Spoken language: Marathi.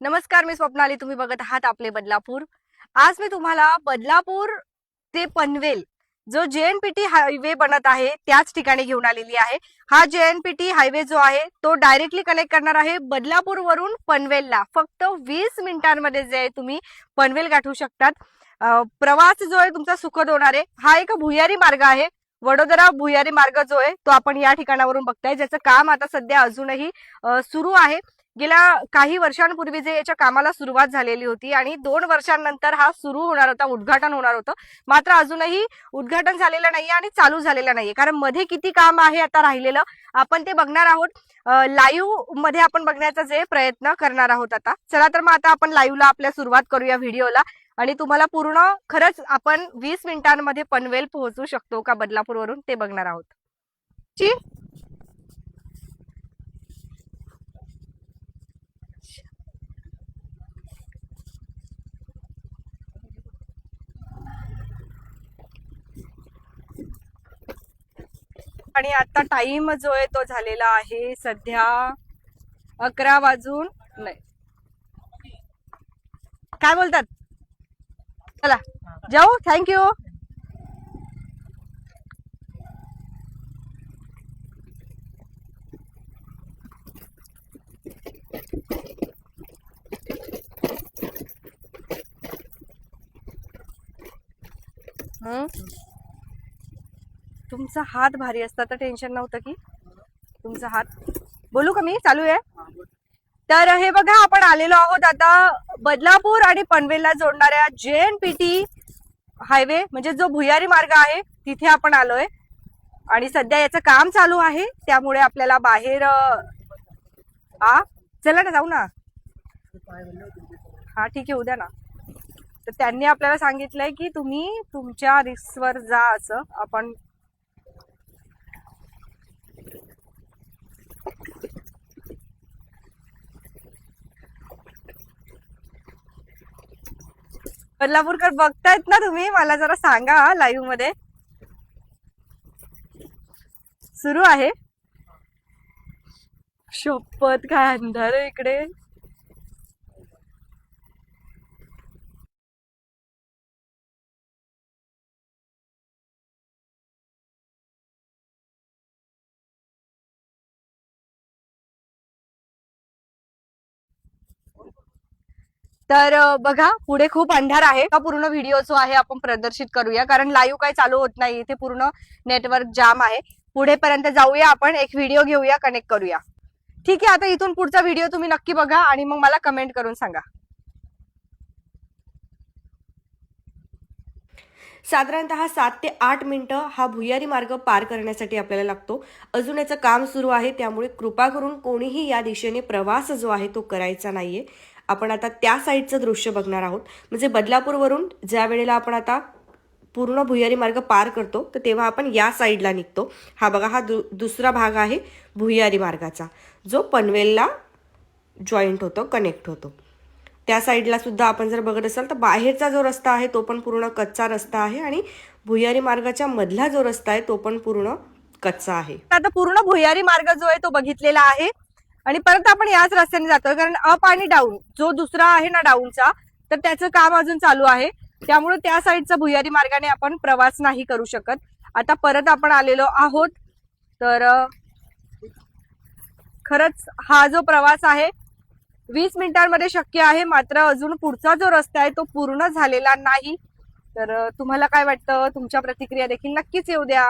नमस्कार, मी स्वप्नाली. तुम्ही बघत आहात आपले बदलापूर. आज मी तुम्हाला बदलापूर ते पनवेल जो JNPT हायवे बनत आहे त्याच ठिकाणी घेऊन आलेली आहे. हा JNPT हायवे जो आहे तो डायरेक्टली कनेक्ट करणार आहे बदलापूर वरून पनवेलला. फक्त 20 मिनिटांमध्ये जे आहे तुम्ही पनवेल गाठू शकतात. प्रवास जो आहे तुमचा सुखद होणार आहे. हा एक भुयारी मार्ग आहे. वडोदरा भुयारी मार्ग जो आहे तो आपण या ठिकाणावरून बघताय, ज्याचं काम आता सध्या अजूनही सुरू आहे. गेल्या काही वर्षांपूर्वी जे याच्या कामाला सुरुवात झालेली होती आणि 2 वर्षांनंतर हा सुरू होणार होता, उद्घाटन होणार होतं. मात्र अजूनही उद्घाटन झालेलं नाहीये आणि चालू झालेलं नाहीये, कारण मध्ये किती काम आहे आता राहिलेलं आपण ते बघणार आहोत. लाईव्ह मध्ये आपण बघण्याचा जे प्रयत्न करणार आहोत आता. चला तर मग आता आपण लाईव्हला आपल्या सुरुवात करूया व्हिडिओला आणि तुम्हाला पूर्ण खरंच आपण 20 मिनिटांमध्ये पनवेल पोहोचू शकतो का बदलापूरवरून ते बघणार आहोत. आणि आता टाइम जो आहे तो झालेला आहे सध्या 11 वाजून नाही, काय बोलतात, चला जाऊ. थँक्यू. तुमचा हात भारी असता तर टेन्शन नव्हतं की तुमचा हात. बोलू का मी, चालू आहे. तर हे बघा, आपण आलेलो आहोत आता बदलापूर आणि पनवेलला जोडणाऱ्या JNPT हायवे म्हणजे जो भुयारी मार्ग आहे तिथे आपण आलोय आणि सध्या याचं काम चालू आहे, त्यामुळे आपल्याला बाहेर चला ना जाऊ ना. हा ठीक आहे, उद्या ना. तर त्यांनी आपल्याला सांगितलंय की तुम्ही तुमच्या रिस्कवर जा, असं आपण बदलापूरकर बघतायत ना तुम्ही, मला जरा सांगा. लाईव्ह मध्ये सुरू आहे. शपथ, काय अंधार आहे इकडे. तर बघा, पुढे खूप अंधार आहे. हा पूर्ण व्हिडिओ जो आहे आपण प्रदर्शित करूया, कारण लाईव्ह काही चालू होत नाही इथे, पूर्ण नेटवर्क जाम आहे. पुढे पर्यंत जाऊया, आपण एक व्हिडिओ घेऊया, कनेक्ट करूया. ठीक आहे, आता इथून पुढचा व्हिडिओ तुम्ही नक्की बघा आणि मग मला कमेंट करून सांगा. साधारणतः 7 ते 8 मिनिटं हा भुयारी मार्ग पार करण्यासाठी आपल्याला लागतो. अजून याचं काम सुरू आहे, त्यामुळे कृपा करून कोणीही या दिशेने प्रवास जो आहे तो करायचा नाहीये. आपण आता त्या साईडचं दृश्य बघणार आहोत. म्हणजे बदलापूरवरून ज्या वेळेला आपण आता पूर्ण भुयारी मार्ग पार करतो तर तेव्हा आपण या साईडला निघतो. हा बघा, हा दुसरा भाग आहे भुयारी मार्गाचा, जो पनवेलला जॉईंट होतो, कनेक्ट होतो. त्या साईडला सुद्धा आपण जर बघत असाल तर बाहेरचा जो रस्ता आहे तो पण पूर्ण कच्चा रस्ता आहे आणि भुयारी मार्गाच्या मधला जो रस्ता आहे तो पण पूर्ण कच्चा आहे. आता पूर्ण भुयारी मार्ग जो आहे तो बघितलेला आहे आणि परत आपण याच रस्त्याने जातोय, कारण अप आणि डाऊन जो दुसरा आहे ना डाऊनचा, तर त्याचं काम अजून चालू आहे, त्यामुळे त्या साईडचा भुयारी मार्गाने आपण प्रवास नाही करू शकत. आता परत आपण आलेलो आहोत. तर खरंच हा जो प्रवास आहे 20 मिनिटांमध्ये शक्य आहे, मात्र अजून पुढचा जो रस्ता आहे तो पूर्ण झालेला नाही. तर तुम्हाला काय वाटतं, तुमच्या प्रतिक्रिया देखील नक्कीच येऊ द्या.